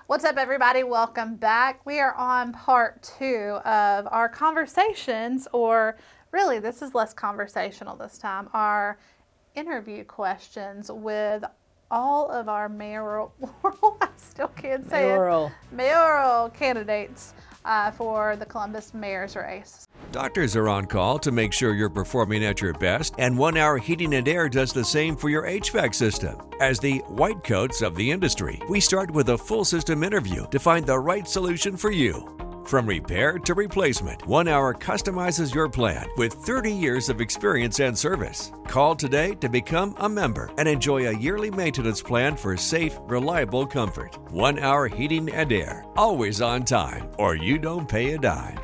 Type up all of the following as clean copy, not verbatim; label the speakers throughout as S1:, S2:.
S1: What's up, everybody? Welcome back. We are on part 2 of our conversations, or really this is less conversational this time, our interview questions with all of our mayoral candidates for the Columbus mayor's race.
S2: Doctors are on call to make sure you're performing at your best, and 1 Hour Heating and Air does the same for your HVAC system. As the white coats of the industry, we start with a full system interview to find the right solution for you. From repair to replacement, 1 Hour customizes your plan with 30 years of experience and service. Call today to become a member and enjoy a yearly maintenance plan for safe, reliable comfort. 1 Hour Heating and Air, always on time, or you don't pay a dime.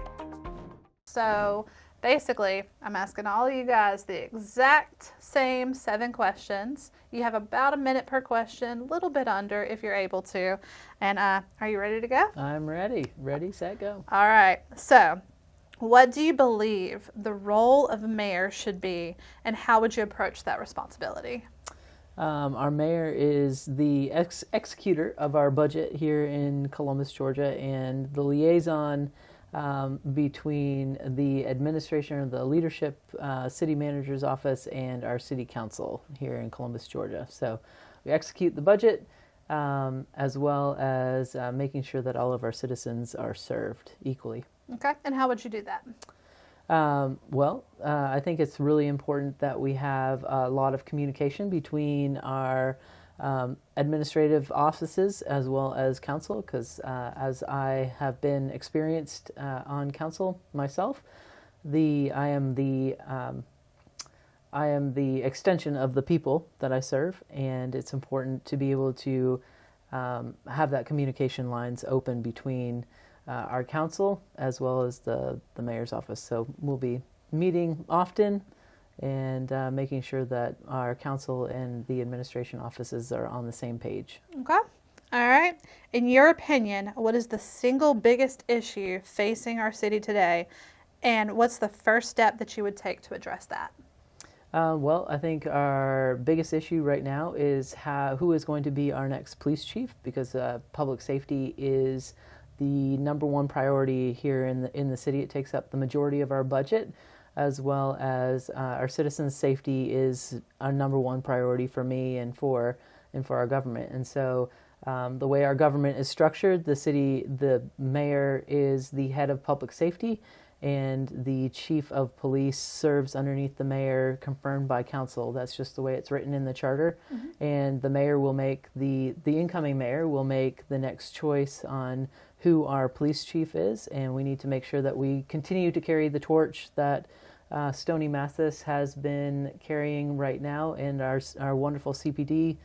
S1: So basically, I'm asking all of you guys the exact same 7 questions. You have about a minute per question, a little bit under if you're able to. And are you ready to go?
S3: I'm ready. Ready, set, go.
S1: All right. So what do you believe the role of a mayor should be, and how would you approach that responsibility?
S3: Our mayor is the executor of our budget here in Columbus, Georgia, and the liaison between the administration or the leadership, city manager's office, and our city council here in Columbus, Georgia. So we execute the budget as well as making sure that all of our citizens are served equally.
S1: Okay, and how would you do that?
S3: I think it's really important that we have a lot of communication between our administrative offices as well as council, because as I have been experienced on council myself, I am the extension of the people that I serve, and it's important to be able to have that communication lines open between our council as well as the mayor's office. So we'll be meeting often and making sure that our council and the administration offices are on the same page.
S1: Okay. All right. In your opinion, what is the single biggest issue facing our city today, and what's the first step that you would take to address that?
S3: I think our biggest issue right now is who is going to be our next police chief, because public safety is the number one priority here in the city. It takes up the majority of our budget, as well as our citizens' safety is our number one priority for me and for our government. And so the way our government is structured, the mayor is the head of public safety, and the chief of police serves underneath the mayor, confirmed by council. That's just the way it's written in the charter. Mm-hmm. And the mayor will make the incoming mayor will make the next choice on who our police chief is, and we need to make sure that we continue to carry the torch that Stoney Mathis has been carrying right now in our wonderful CPD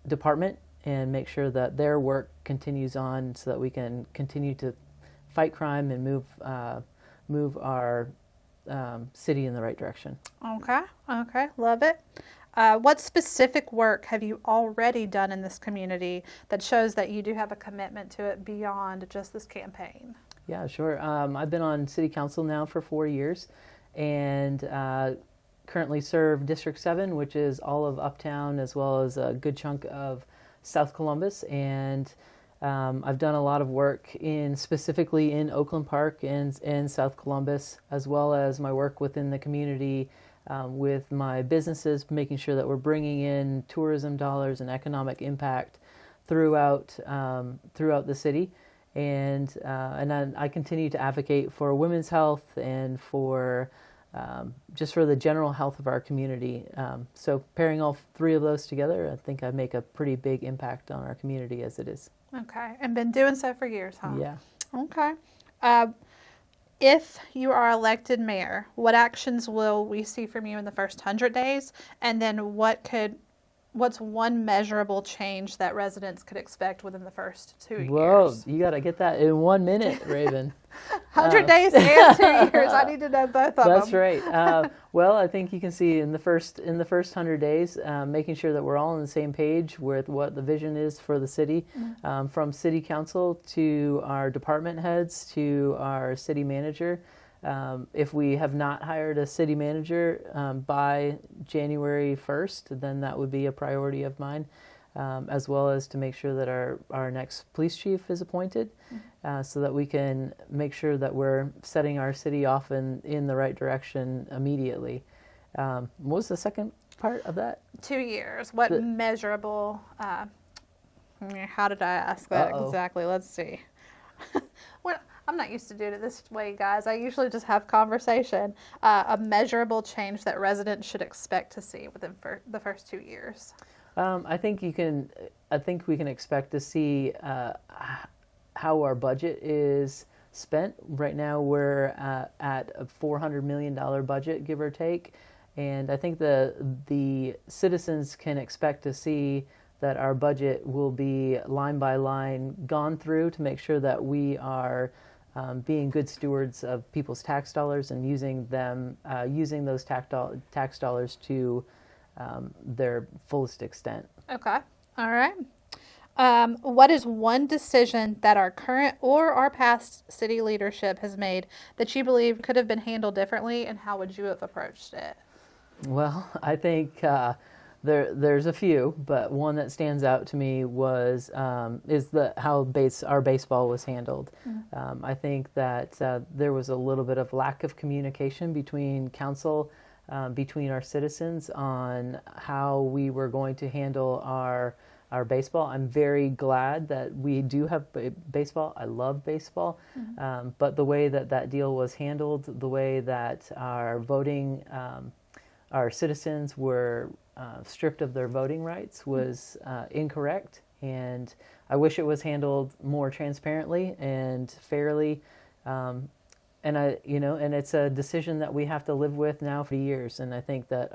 S3: department, and make sure that their work continues on so that we can continue to fight crime and move our city in the right direction.
S1: Okay, love it. What specific work have you already done in this community that shows that you do have a commitment to it beyond just this campaign?
S3: Yeah, sure. I've been on city council now for 4 years, and currently serve District 7, which is all of Uptown as well as a good chunk of South Columbus. And I've done a lot of work specifically in Oakland Park and South Columbus, as well as my work within the community with my businesses, making sure that we're bringing in tourism dollars and economic impact throughout the city. And I continue to advocate for women's health and for just for the general health of our community. So pairing all 3 of those together, I think I make a pretty big impact on our community as it is.
S1: Okay, and been doing so for years, huh?
S3: Yeah.
S1: Okay. If you are elected mayor, what actions will we see from you in the first 100 days? And then what What's one measurable change that residents could expect within the first 2
S3: Whoa,
S1: years?
S3: you got to get that in 1 minute, Raven.
S1: 100 days and 2 years. I need to know both of them.
S3: That's right. Well, I think you can see in the first 100 days, making sure that we're all on the same page with what the vision is for the city, from city council to our department heads to our city manager. If we have not hired a city manager by January 1st, then that would be a priority of mine, as well as to make sure that our next police chief is appointed, so that we can make sure that we're setting our city off in the right direction immediately. What was the second part of that?
S1: 2 years. What measurable, how did I ask that exactly? Let's see. Well, I'm not used to doing it this way, guys. I usually just have conversation. A measurable change that residents should expect to see within the first 2 years.
S3: I think we can expect to see how our budget is spent. Right now, we're at a $400 million budget, give or take, and I think the citizens can expect to see that our budget will be line by line gone through to make sure that we are being good stewards of people's tax dollars and using those tax dollars to their fullest extent.
S1: Okay. All right. What is one decision that our current or our past city leadership has made that you believe could have been handled differently, and how would you have approached it?
S3: Well, I think there's a few, but one that stands out to me is how our baseball was handled. I think that there was a little bit of lack of communication between council, between our citizens on how we were going to handle our baseball. I'm very glad that we do have baseball. I love baseball, but the way that deal was handled, the way that our citizens were stripped of their voting rights was incorrect, and I wish it was handled more transparently and fairly. And it's a decision that we have to live with now for years. And I think that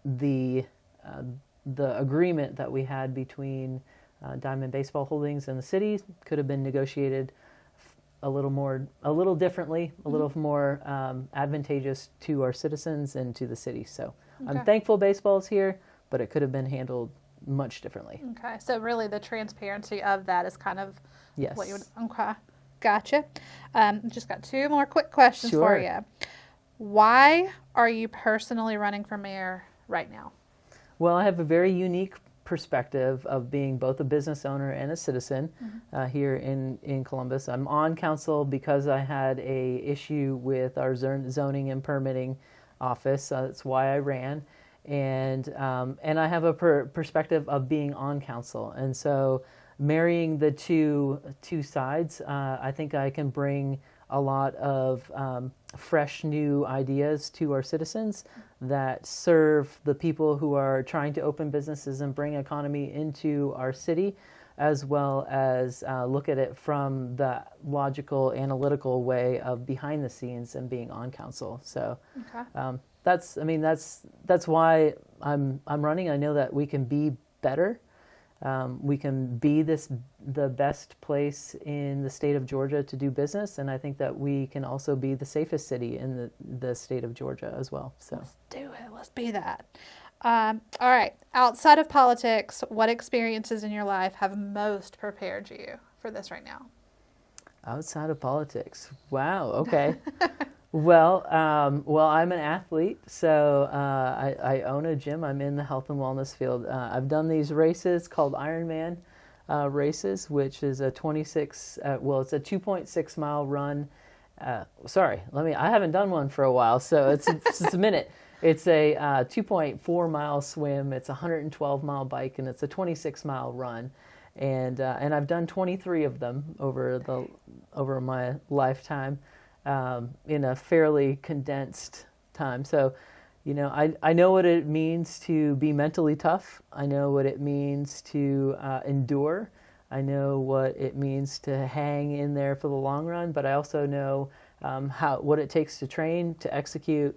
S3: the agreement that we had between Diamond Baseball Holdings and the city could have been negotiated a little differently, a little more advantageous to our citizens and to the city. So okay. I'm thankful baseball's here, but it could have been handled much differently.
S1: Okay, so really the transparency of that is kind of
S3: yes.
S1: What you would. Okay, gotcha. Just got 2 more quick questions for you. Why are you personally running for mayor right now?
S3: Well, I have a very unique perspective of being both a business owner and a citizen here in Columbus. I'm on council because I had a issue with our zoning and permitting office. That's why I ran, and I have a perspective of being on council, and so marrying the two sides, I think I can bring a lot of fresh new ideas to our citizens that serve the people who are trying to open businesses and bring economy into our city, as well as look at it from the logical, analytical way of behind the scenes and being on council. So okay. That's why I'm running. I know that we can be better. We can be the best place in the state of Georgia to do business, and I think that we can also be the safest city in the state of Georgia as well. So
S1: let's do it. Let's be that. All right. Outside of politics, what experiences in your life have most prepared you for this right now?
S3: Outside of politics, wow. Okay. Well, I'm an athlete, so I own a gym. I'm in the health and wellness field. I've done these races called Ironman races, which is it's a 2.6 mile run. I haven't done one for a while, so it's a minute. It's a 2.4 mile swim. It's a 112 mile bike, and it's a 26 mile run. And I've done 23 of them over my lifetime. In a fairly condensed time. So, I know what it means to be mentally tough. I know what it means to endure. I know what it means to hang in there for the long run, but I also know what it takes to train, to execute,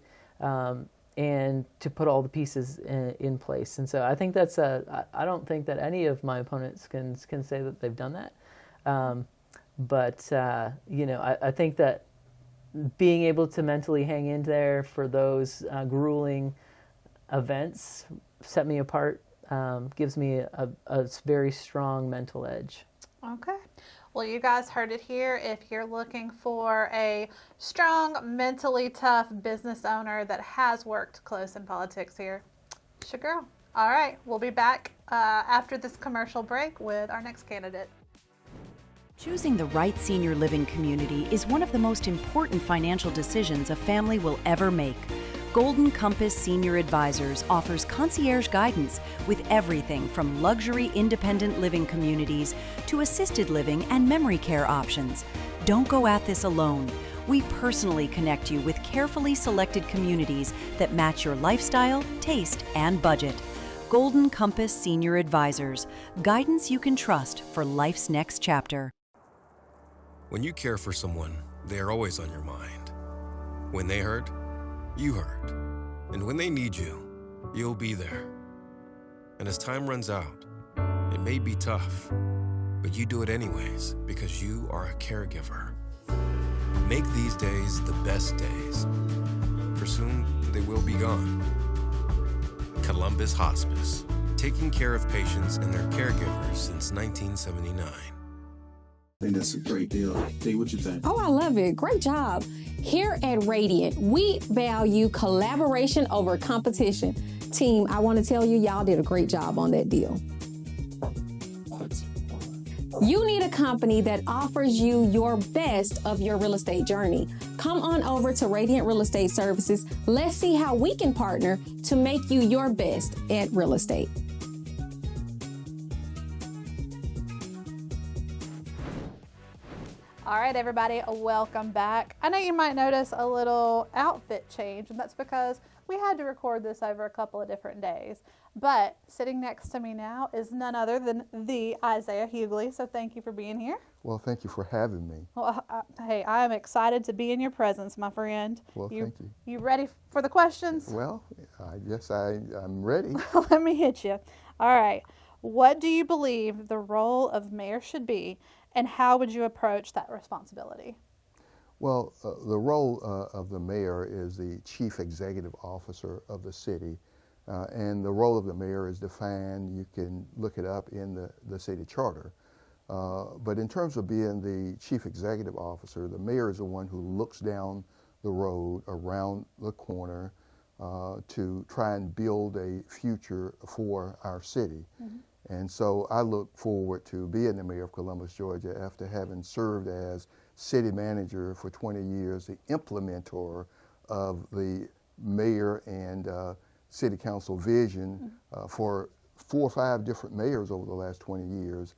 S3: and to put all the pieces in place. And so I think I don't think that any of my opponents can say that they've done that. I think that being able to mentally hang in there for those grueling events set me apart, gives me a very strong mental edge.
S1: Okay. Well, you guys heard it here. If you're looking for a strong, mentally tough business owner that has worked close in politics here, it's your girl. All right. We'll be back after this commercial break with our next candidate.
S4: Choosing the right senior living community is one of the most important financial decisions a family will ever make. Golden Compass Senior Advisors offers concierge guidance with everything from luxury independent living communities to assisted living and memory care options. Don't go at this alone. We personally connect you with carefully selected communities that match your lifestyle, taste, and budget. Golden Compass Senior Advisors, guidance you can trust for life's next chapter.
S5: When you care for someone, they are always on your mind. When they hurt, you hurt. And when they need you, you'll be there. And as time runs out, it may be tough, but you do it anyways because you are a caregiver. Make these days the best days, for soon they will be gone. Columbus Hospice, taking care of patients and their caregivers since 1979.
S6: I think that's a great deal. Dee, what you think?
S7: Oh, I love it. Great job. Here at Radiant, we value collaboration over competition. Team, I want to tell you, y'all did a great job on that deal. You need a company that offers you your best of your real estate journey. Come on over to Radiant Real Estate Services. Let's see how we can partner to make you your best at real estate.
S1: All right, everybody, welcome back. I know you might notice a little outfit change, and that's because we had to record this over a couple of different days. But sitting next to me now is none other than the Isaiah Hugley, so thank you for being here.
S8: Well, thank you for having me.
S1: Well, hey, I am excited to be in your presence, my friend.
S8: Well, thank you.
S1: You ready for the questions?
S8: Well, I guess I'm ready.
S1: Let me hit you. All right. What do you believe the role of mayor should be, and how would you approach that responsibility?
S8: Well, the role of the mayor is the chief executive officer of the city, and the role of the mayor is defined. You can look it up in the city charter. But in terms of being the chief executive officer, the mayor is the one who looks down the road around the corner to try and build a future for our city. Mm-hmm. And so I look forward to being the mayor of Columbus, Georgia, after having served as city manager for 20 years, the implementer of the mayor and city council vision for 4 or 5 different mayors over the last 20 years.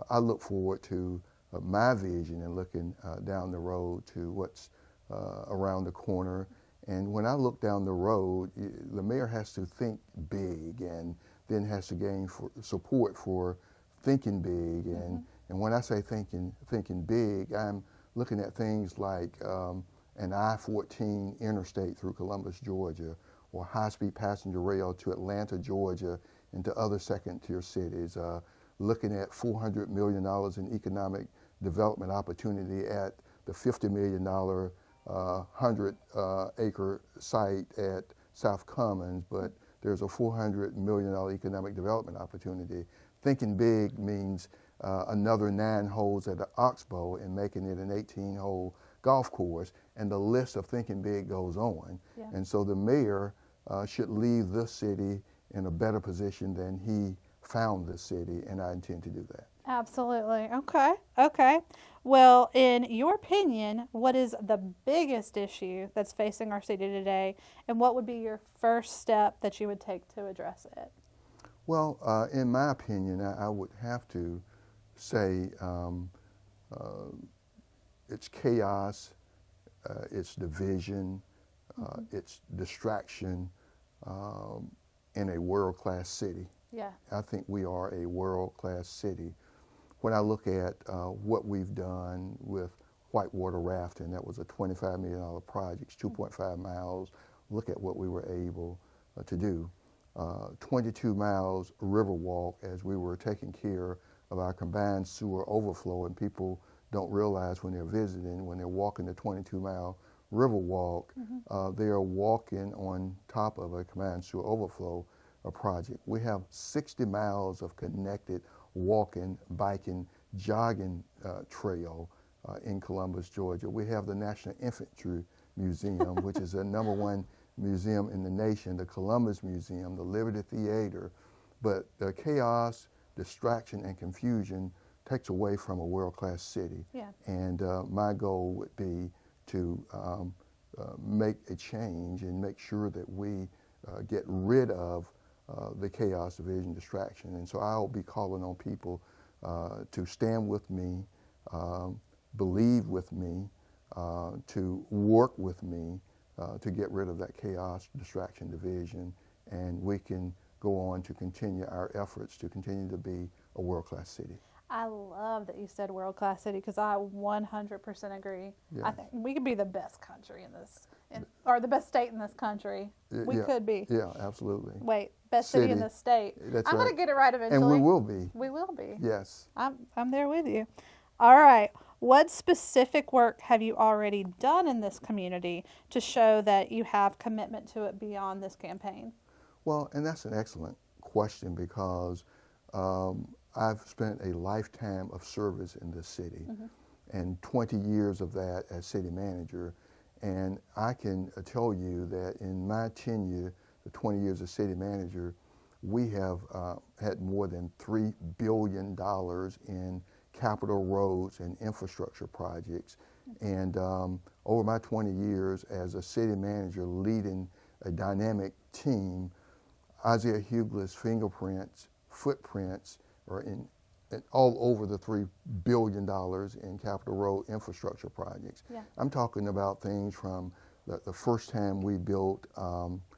S8: I look forward to my vision and looking down the road to what's around the corner. And when I look down the road, the mayor has to think big and then has to gain support for thinking big. And when I say thinking big, I'm looking at things like an I-14 interstate through Columbus, Georgia, or high-speed passenger rail to Atlanta, Georgia, and to other second-tier cities. Looking at $400 million in economic development opportunity at the $50 million 100-acre site at South Commons, but there's a $400 million economic development opportunity. Thinking big means another 9 holes at the Oxbow and making it an 18-hole golf course, and the list of thinking big goes on. Yeah. And so the mayor should leave this city in a better position than he found this city, and I intend to do that.
S1: Absolutely. Okay. Well, in your opinion, what is the biggest issue that's facing our city today, and what would be your first step that you would take to address it?
S8: Well, in my opinion, I would have to say it's chaos, it's division, it's distraction in a world-class city.
S1: Yeah. I
S8: think we are a world-class city. When I look at what we've done with whitewater rafting, that was a $25 million project, 2.5 miles look at what we were able to do. 22 miles river walk as we were taking care of our combined sewer overflow, and people don't realize when they're visiting, when they're walking the 22-mile river walk, they are walking on top of a combined sewer overflow project. We have 60 miles of connected walking, biking, jogging trail in Columbus, Georgia. We have the National Infantry Museum, which is the #1 museum in the nation, the Columbus Museum, the Liberty Theater. But the chaos, distraction, and confusion takes away from a world-class city.
S1: Yeah.
S8: And my goal would be to make a change and make sure that we get rid of the chaos, division, distraction. And so I'll be calling on people to stand with me, believe with me, to work with me to get rid of that chaos, distraction, division, and we can go on to continue our efforts to continue to be a world-class city.
S1: I love that you said world-class city, because I 100% agree.
S8: Yeah.
S1: I think we could be the best country in this, or the best state in this country. We could be.
S8: Yeah, absolutely.
S1: Wait, best city in this state.
S8: That's
S1: I'm
S8: right.
S1: going to get it right eventually.
S8: And we will be.
S1: We will be.
S8: Yes.
S1: I'm there with you. All right. What specific work have you already done in this community to show that you have commitment to it beyond this campaign?
S8: Well, and that's an excellent question, because I've spent a lifetime of service in this city, and 20 years of that as city manager. And I can tell you that in my tenure, the 20 years as city manager, we have had more than $3 billion in capital roads and infrastructure projects. And over my 20 years as a city manager leading a dynamic team, Isaiah Hugley's footprints are in all over the $3 billion in capital road infrastructure projects.
S1: Yeah.
S8: I'm talking about things from the first time we built the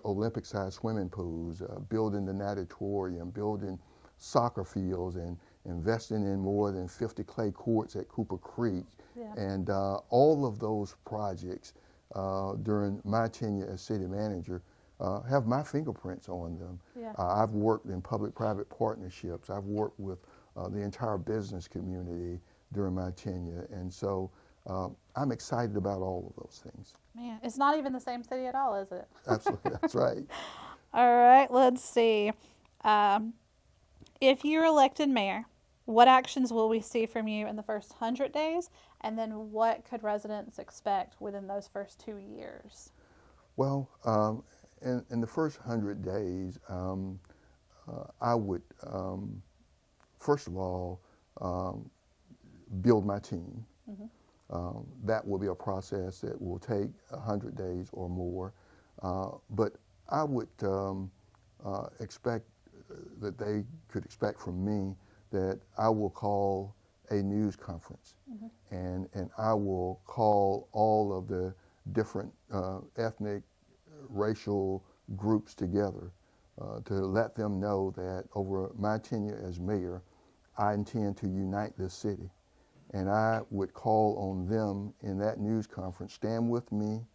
S8: Olympic-sized swimming pools, building the natatorium, building soccer fields, and investing in more than 50 clay courts at Cooper Creek.
S1: Yeah.
S8: And all of those projects during my tenure as city manager have my fingerprints on them.
S1: Yeah.
S8: I've worked in public-private partnerships. I've worked with the entire business community during my tenure. And so I'm excited about all of those things.
S1: Man, it's not even the same city at all, is it?
S8: Absolutely, that's right.
S1: All right, let's see. If you're elected mayor, what actions will we see from you in the first 100 days? And then what could residents expect within those first 2 years?
S8: Well, in the first 100 days, I would, first of all, build my team. That will be a process that will take 100 days or more. But I would expect that they could expect from me that I will call a news conference, and I will call all of the different ethnic, racial groups together to let them know that over my tenure as mayor, I intend to unite this city. And I would call on them in that news conference, stand with me,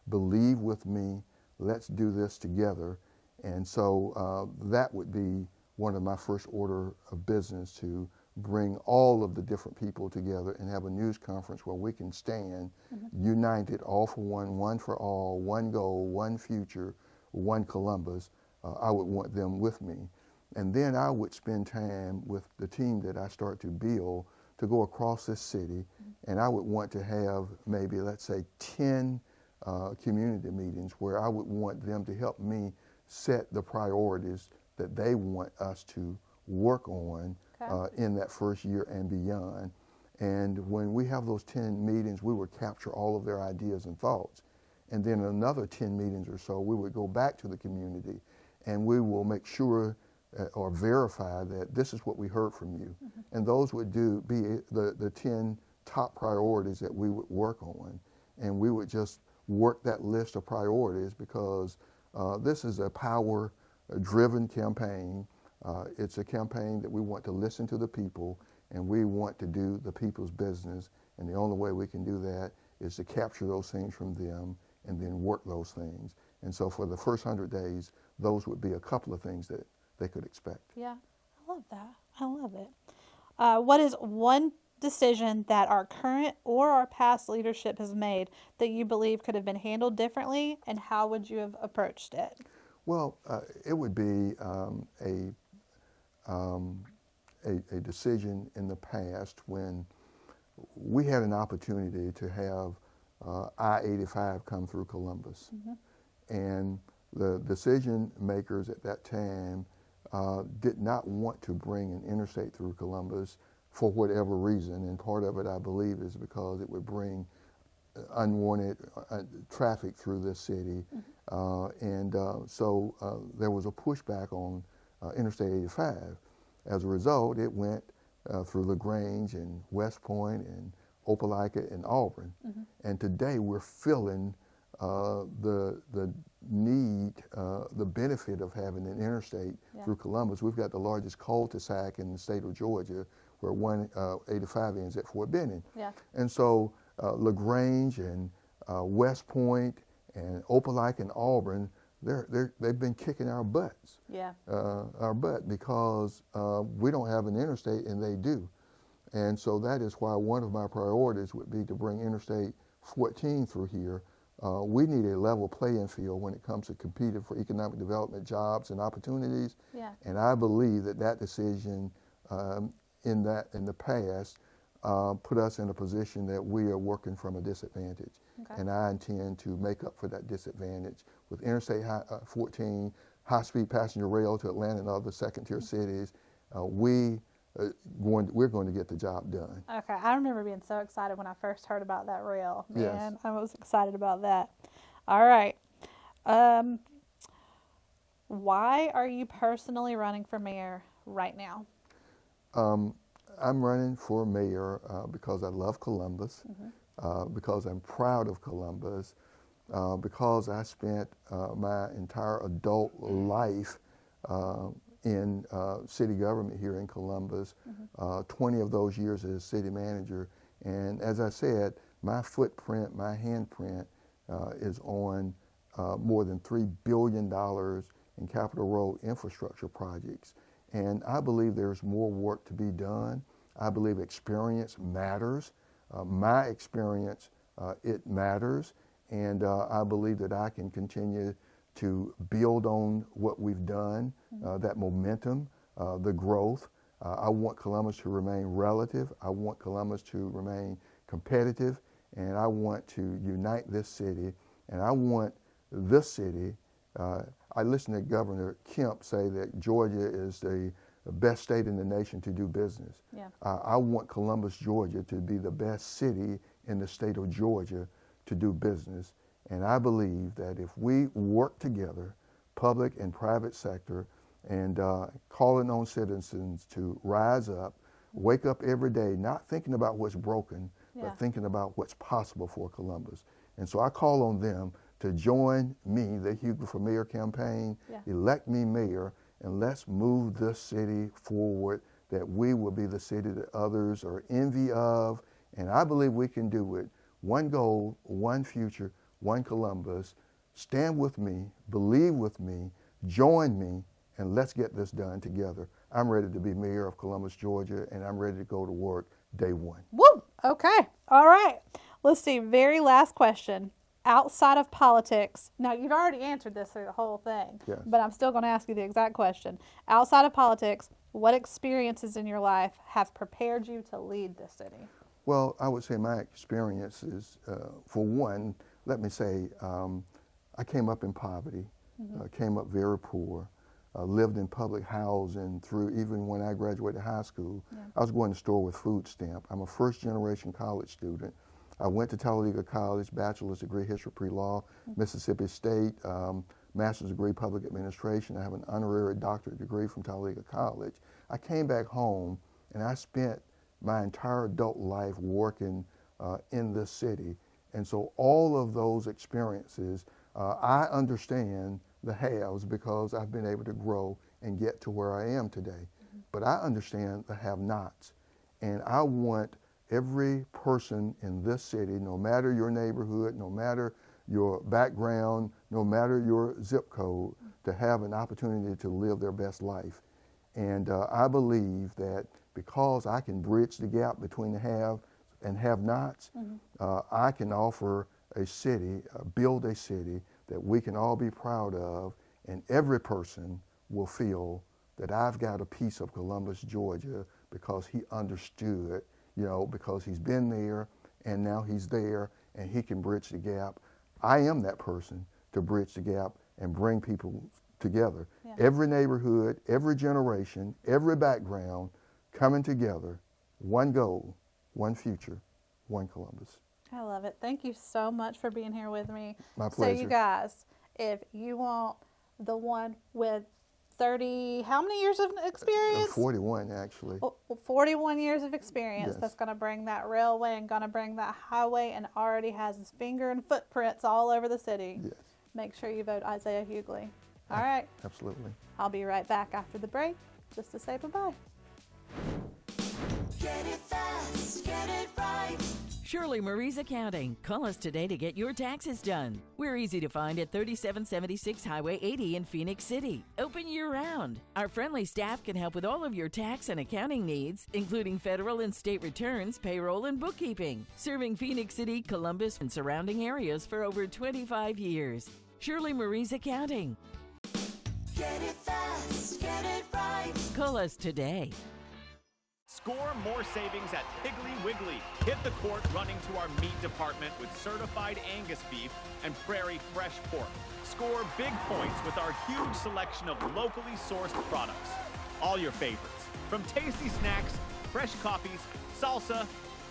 S8: believe with me, let's do this together. And so that would be one of my first order of business, to bring all of the different people together and have a news conference where we can stand united, all for one for all, one goal, one future, one Columbus. I would want them with me. And then I would spend time with the team that I start to build to go across this city, and I would want to have maybe, let's say, 10 community meetings where I would want them to help me set the priorities that they want us to work on in that first year and beyond. And when we have those 10 meetings, we would capture all of their ideas and thoughts. And then another 10 meetings or so, we would go back to the community, and we will make sure or verify that this is what we heard from you. And those would be the 10 top priorities that we would work on. And we would just work that list of priorities, because this is a power-driven campaign. It's a campaign that we want to listen to the people, and we want to do the people's business. And the only way we can do that is to capture those things from them and then work those things. And so for the first 100 days, those would be a couple of things that they could expect.
S1: Yeah, I love that. I love it. What is one decision that our current or our past leadership has made that you believe could have been handled differently, and how would you have approached it?
S8: Well, it would be a decision in the past when we had an opportunity to have I-85 come through Columbus. And the decision makers at that time did not want to bring an interstate through Columbus for whatever reason. And part of it, I believe, is because it would bring unwanted traffic through this city. So there was a pushback on Interstate 85. As a result, it went through LaGrange and West Point and Opelika and Auburn. And today we're feeling the need, the benefit of having an interstate through Columbus. We've got the largest cul-de-sac in the state of Georgia, where 185 ends at Fort Benning. And so LaGrange and West Point and Opelika and Auburn, they've been kicking our butts, our butt, because we don't have an interstate and they do. And so that is why one of my priorities would be to bring Interstate 14 through here. We need a level playing field when it comes to competing for economic development, jobs, and opportunities. And I believe that decision in the past put us in a position that we are working from a disadvantage. And I intend to make up for that disadvantage with Interstate 14, high-speed passenger rail to Atlanta and other second-tier cities. We're going to get the job done.
S1: Okay, I remember being so excited when I first heard about that rail. Man, I was excited about that. All right. Why are you personally running for mayor right now?
S8: I'm running for mayor because I love Columbus, because I'm proud of Columbus, because I spent my entire adult life in city government here in Columbus, 20 of those years as city manager. And as I said, my footprint, my handprint is on more than $3 billion in Capitol Road infrastructure projects. And I believe there's more work to be done. I believe experience matters. My experience, it matters. And I believe that I can continue to build on what we've done, that momentum, the growth. I want Columbus to remain relative. I want Columbus to remain competitive. And I want to unite this city. And I want this city, I listened to Governor Kemp say that Georgia is the best state in the nation to do business. I want Columbus, Georgia to be the best city in the state of Georgia to do business. And I believe that if we work together, public and private sector, and calling on citizens to rise up, wake up every day, not thinking about what's broken, but thinking about what's possible for Columbus. And so I call on them to join me, the Hugley for Mayor campaign, elect me mayor, and let's move this city forward, that we will be the city that others are envy of. And I believe we can do it. One goal, one future, one Columbus. Stand with me, believe with me, join me, and let's get this done together. I'm ready to be mayor of Columbus, Georgia, and I'm ready to go to work day one.
S1: Woo! Okay. All right. Let's see. Very last question. Outside of politics, now you've already answered this through the whole thing, but I'm still going to ask you the exact question. Outside of politics, what experiences in your life have prepared you to lead this city?
S8: Well, I would say my experiences, for one, let me say, I came up in poverty, came up very poor, lived in public housing through, even when I graduated high school, I was going to the store with food stamp. I'm a first-generation college student. I went to Talladega College, bachelor's degree, history pre-law, Mississippi State, master's degree, public administration. I have an honorary doctorate degree from Talladega College. I came back home and I spent my entire adult life working in this city. And so all of those experiences, I understand the haves because I've been able to grow and get to where I am today. But I understand the have-nots. And I want every person in this city, no matter your neighborhood, no matter your background, no matter your zip code, to have an opportunity to live their best life. And I believe that because I can bridge the gap between the have and have-nots, I can offer a city, build a city that we can all be proud of, and every person will feel that I've got a piece of Columbus, Georgia, because he understood, because he's been there and now he's there and he can bridge the gap. I am that person to bridge the gap and bring people together. Yeah. Every neighborhood, every generation, every background coming together, one goal, one future, one Columbus.
S1: I love it. Thank you so much for being here with me.
S8: My pleasure.
S1: So you guys, if you want the one with 30, how many years of experience?
S8: 41, actually.
S1: 41 years of experience.
S8: Yes.
S1: That's going to bring that railway and going to bring that highway, and already has his finger and footprints all over the city.
S8: Yes.
S1: Make sure you vote Isaiah Hugley. All right.
S8: Absolutely.
S1: I'll be right back after the break just to say bye-bye.
S9: Get it fast, get it right.
S10: Shirley Marie's Accounting. Call us today to get your taxes done. We're easy to find at 3776 Highway 80 in Phoenix City. Open year-round. Our friendly staff can help with all of your tax and accounting needs, including federal and state returns, payroll, and bookkeeping. Serving Phoenix City, Columbus, and surrounding areas for over 25 years. Shirley Marie's Accounting.
S9: Get it fast, get it right.
S10: Call us today.
S11: Score more savings at Piggly Wiggly. Hit the court running to our meat department with certified Angus beef and prairie fresh pork. Score big points with our huge selection of locally sourced products. All your favorites, from tasty snacks, fresh coffees, salsa,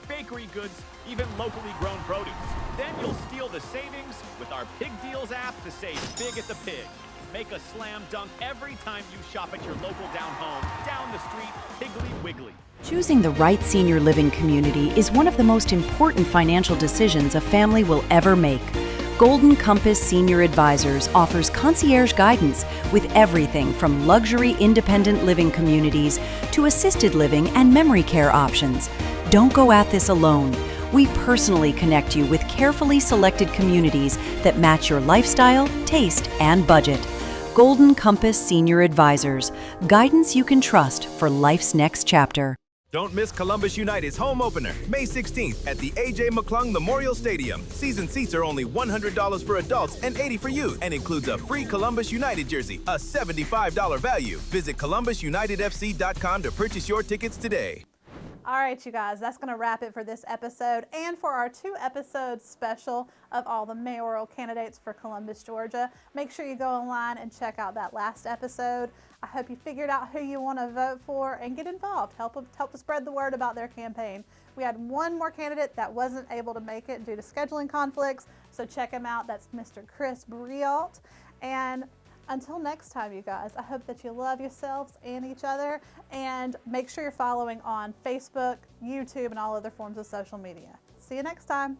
S11: bakery goods, even locally grown produce. Then you'll steal the savings with our Pig Deals app to save big at the Pig. Make a slam dunk every time you shop at your local down home, down the street, Piggly Wiggly.
S4: Choosing the right senior living community is one of the most important financial decisions a family will ever make. Golden Compass Senior Advisors offers concierge guidance with everything from luxury independent living communities to assisted living and memory care options. Don't go at this alone. We personally connect you with carefully selected communities that match your lifestyle, taste, and budget. Golden Compass Senior Advisors, guidance you can trust for life's next chapter.
S12: Don't miss Columbus United's home opener, May 16th at the A.J. McClung Memorial Stadium. Season seats are only $100 for adults and $80 for youth, and includes a free Columbus United jersey, a $75 value. Visit ColumbusUnitedFC.com to purchase your tickets today.
S1: All right, you guys, that's going to wrap it for this episode and for our 2-episode special of all the mayoral candidates for Columbus, Georgia. Make sure you go online and check out that last episode. I hope you figured out who you want to vote for and get involved. Help to spread the word about their campaign. We had one more candidate that wasn't able to make it due to scheduling conflicts, so check him out. That's Mr. Chris Brialt. And until next time, you guys, I hope that you love yourselves and each other, and make sure you're following on Facebook, YouTube, and all other forms of social media. See you next time.